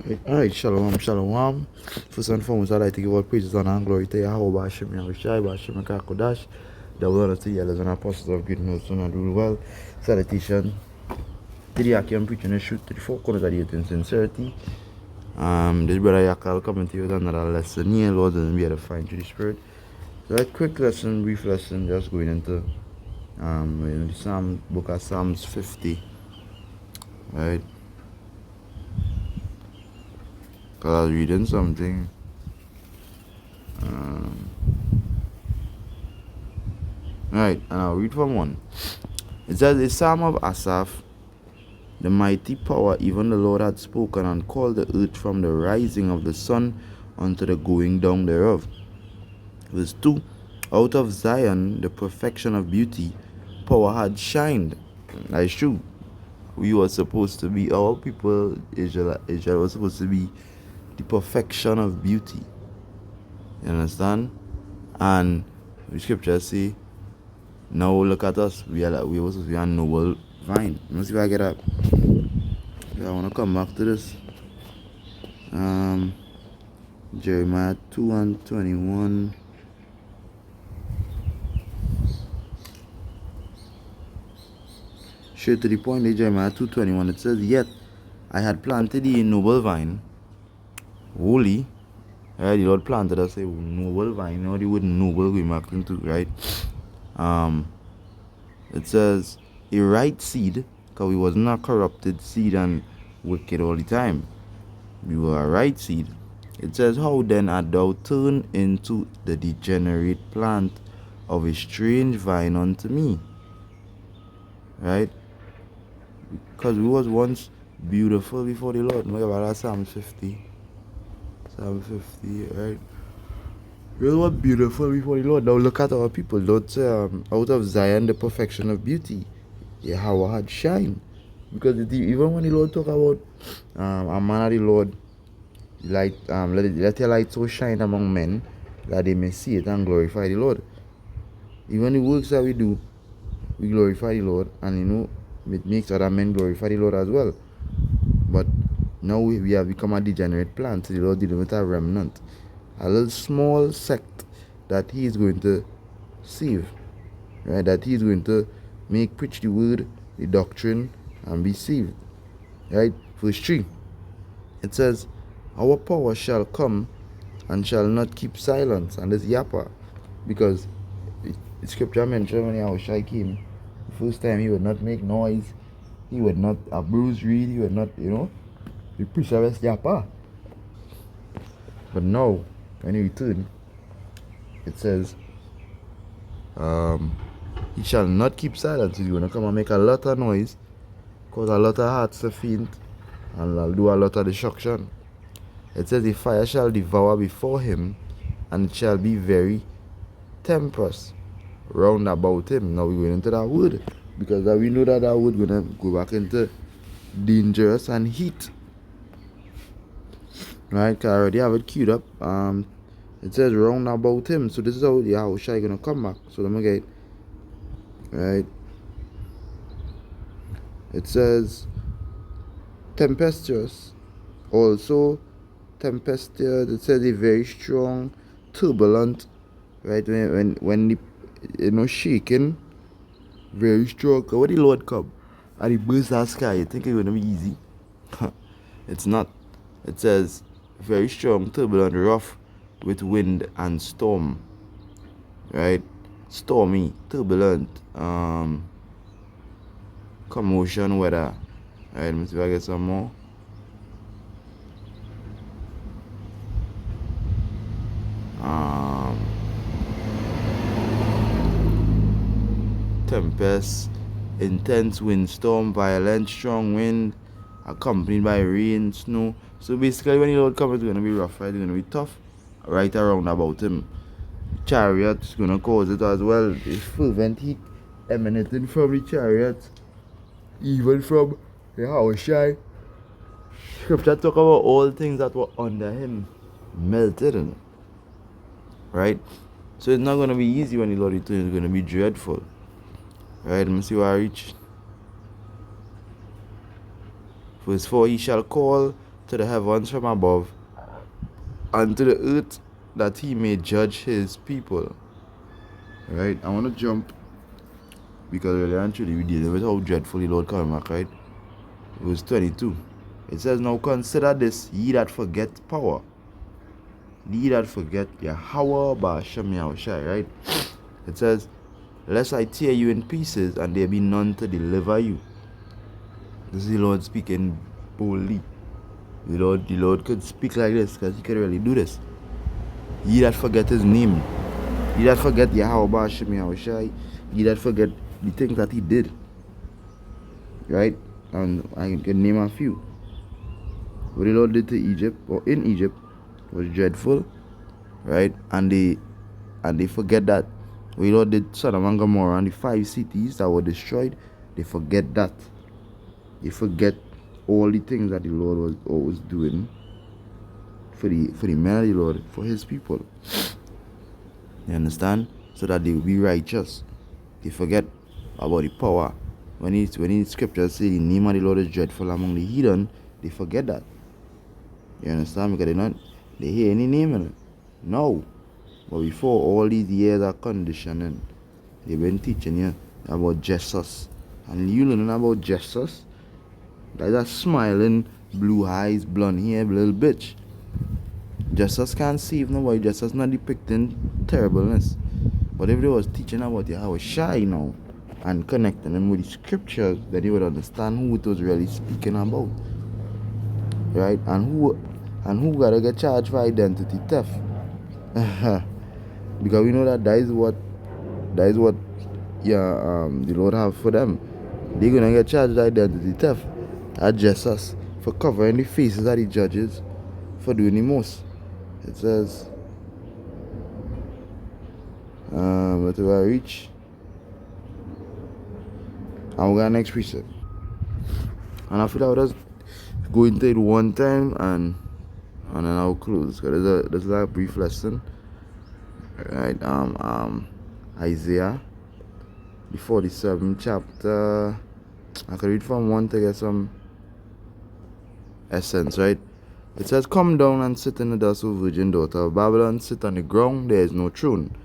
Alright, shalom, shalom. First and foremost, I'd like to give all praises, honor, and glory to Yahweh, Hashem, Yahushai, Hashem, Kakodash, the word to the elders and apostles of good news, and do well. Salutation to the Aki, I'm preaching the truth to the four corners of the earth in sincerity. This brother Yakal coming to you with another lesson here, Lord, and be able to find through the Spirit. So, a quick lesson, brief lesson, just going into the book of Psalms 50, right? Because I was reading something. Right, and I'll read from 1. It says, a psalm of Asaph, the mighty power, even the Lord had spoken and called the earth from the rising of the sun unto the going down thereof. Verse 2. Out of Zion, the perfection of beauty, power had shined. That is true. We were supposed to be, our people, Israel was supposed to be the perfection of beauty. You understand? And the scriptures say, now look at us. We were supposed to be a noble vine. Let me see if I get up. I want to come back to this. Jeremiah 2 and 21. Straight to the point, Jeremiah 2:21. It says, yet I had planted thee a noble vine, holy. Right, the Lord planted us a noble vine. You know the word noble we marked into, right? It says a right seed, because we wasn't a corrupted seed and wicked all the time. We were a right seed. It says, how then art thou turned into the degenerate plant of a strange vine unto me? Right? Because we was once beautiful before the Lord. Look about Psalm 50. Psalm 50, right? We were beautiful before the Lord. Now look at our people. Don't say, out of Zion, the perfection of beauty, Yahweh had shine. Because even when the Lord talk about a man of the Lord, light, let your light so shine among men that they may see it and glorify the Lord. Even the works that we do, we glorify the Lord, and it makes other men glorify the Lord as well. But now we have become a degenerate plant. So the Lord dealing with a remnant, a little small sect that He is going to save, right? That He is going to make preach the word, the doctrine, and be saved, right? Verse 3. It says, our power shall come and shall not keep silence. And this yappa, because the scripture mentioned when Yahushua came, the first time he would not make noise, he would not abuse read, he would not, the preacher was yappa. But now, when he returned, it says, he shall not keep silence. He's going to come and make a lot of noise, cause a lot of hearts to faint, and I'll do a lot of destruction. It says, the fire shall devour before him, and it shall be very tempestuous round about him. Now we're going into that word, because we know that word going to go back into dangerous and heat. Right, because I already have it queued up. It says round about him. So this is how Yahushua going to come back. So let me get it. Right. It says tempestuous. Also tempestuous. It says a very strong, turbulent. Right, when the shaking, very strong. When the Lord come and he bursts that sky, you think it's gonna be easy? It's not. It says very strong, turbulent, rough, with wind and storm. Right, stormy, turbulent, commotion weather. Right, let me see if I get some more. Tempest, intense windstorm, violent, strong wind, accompanied by rain, snow. So basically, when the Lord comes, it's going to be rough, right? It's going to be tough, right around about him. Chariot is going to cause it as well. It's fervent heat emanating from the chariot, even from the Yahushua. Scripture talk about all things that were under him melted, right? So it's not going to be easy when the Lord returns. It's going to be dreadful. Right, let me see where I reach. Verse 4, he shall call to the heavens from above, and to the earth, that he may judge his people. Right? I want to jump, because really and truly we deal with how dreadful the Lord coming back, right? Verse 22. It says, now consider this, ye that forget power. Ye that forget Yahweh Ba'ashem Yahushai, right? It says, lest I tear you in pieces, and there be none to deliver you. This is the Lord speaking boldly. The Lord could speak like this, because he could really do this. Ye that forget his name. Ye that forget Yahweh Ba'ashem Yahushai. Ye that forget the things that he did. Right? And I can name a few. What the Lord did to Egypt, or in Egypt, was dreadful. Right? And they forget that. What the Lord did Sodom and Gomorrah and the 5 cities that were destroyed, they forget that. They forget all the things that the Lord was always doing for the men of the Lord, for his people. You understand? So that they will be righteous. They forget about the power. When the scriptures say the name of the Lord is dreadful among the heathen, they forget that. You understand? Because they hear any name in it. No. But before all these years of conditioning, they've been teaching you about Jesus. And you learning about Jesus, that's a smiling, blue eyes, blonde hair little bitch. Jesus can't save nobody. Jesus not depicting terribleness. But if they was teaching about Yahushai now, and connecting them with the scriptures, then they would understand who it was really speaking about. Right? And who gotta get charged for identity theft. Because we know that is what the Lord have for them. They're gonna get charged with identity theft at Jesus for covering the faces of the judges for doing the most. It says, where do I reach? And we got next precept. And I feel like I'll just go into it one time and then I'll close. Because there's a brief lesson. Right, Isaiah, the 47th chapter. I can read from 1 to get some essence, right? It says, come down and sit in the dust, O virgin daughter of Babylon. Sit on the ground, there is no throne.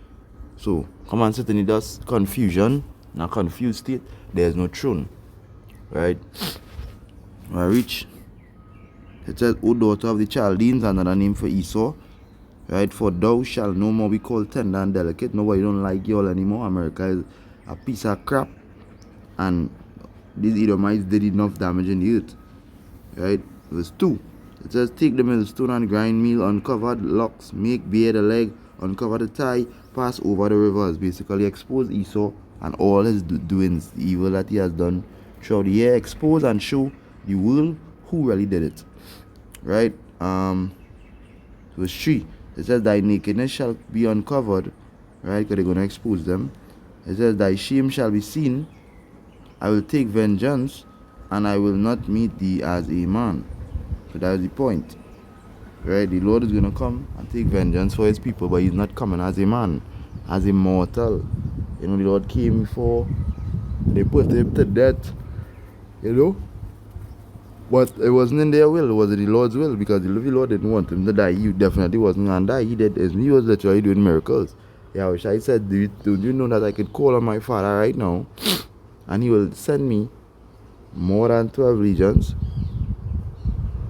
So, come and sit in the dust, confusion, in a confused state, there is no throne. Right? When I reach, it says, O daughter of the Chaldeans, another name for Esau. Right? For thou shalt no more be called tender and delicate. Nobody don't like y'all anymore. America is a piece of crap. And these Edomites did enough damage in the earth. Right? Verse 2. It says, take the millstone and grind meal, uncover the locks, make bare the leg, uncover the thigh, pass over the rivers. Basically expose Esau and all his doings, the evil that he has done throughout the year. Expose and show the world who really did it. Right? Verse 3. It says, thy nakedness shall be uncovered. Right? Because they're going to expose them. It says, thy shame shall be seen. I will take vengeance, and I will not meet thee as a man. So that's the point. Right? The Lord is going to come and take vengeance for his people, but he's not coming as a man, as a mortal. You know, the Lord came before they put him to death. You know? But it wasn't in their will, it was in the Lord's will, because the Lord didn't want him to die. He definitely wasn't going to die. He was literally doing miracles. Yahushua said, don't you know that I could call on my Father right now, and he will send me more than 12 legions,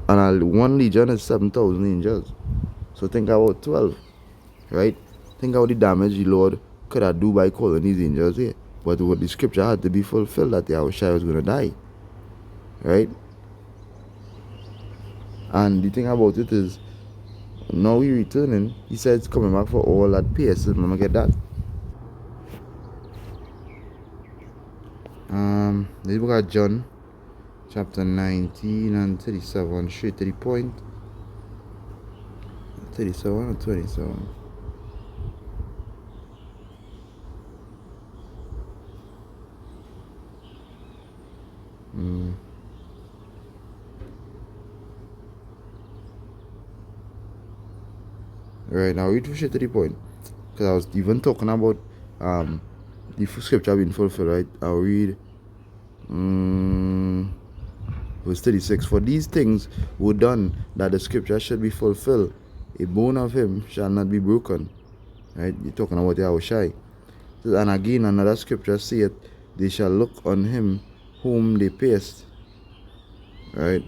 and one legion is 7,000 angels. So think about 12, right? Think about the damage the Lord could have do by calling these angels here. But what the scripture had to be fulfilled, that Yahushua was going to die, right? And the thing about it is, now he returning, he said it's coming back for all that pace. I'm gonna get that. Let's look at John chapter 19 and 37, straight to the point. 37 and 27. Right, now read straight to the point. Because I was even talking about the scripture being fulfilled, right? I'll read Verse 36, for these things were done that the scripture should be fulfilled. A bone of him shall not be broken. Right? You're talking about Yahushai. And again, another scripture saith, they shall look on him whom they pierced. Right?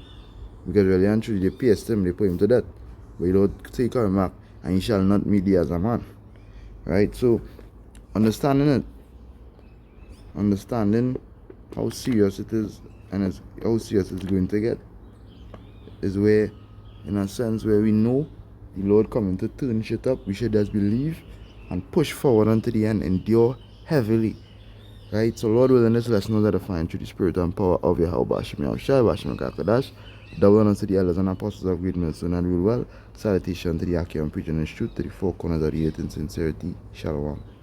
Because really and truly, they pierced him, they put him to death. But you don't take him back, and he shall not meet thee as a man. Right? So, understanding how serious it is, and how serious it's going to get, is where, in a sense, where we know the Lord coming to turn shit up, we should just believe and push forward unto the end, endure heavily. Right? So Lord will in this lesson that I find through the spirit and power of Yahweh Hashem Yahushua Hashem Kakadash, double honor to the elders and apostles of great Milson and rule well. Salutation to the Akim preaching the truth to the four corners of the earth in sincerity. Shalom.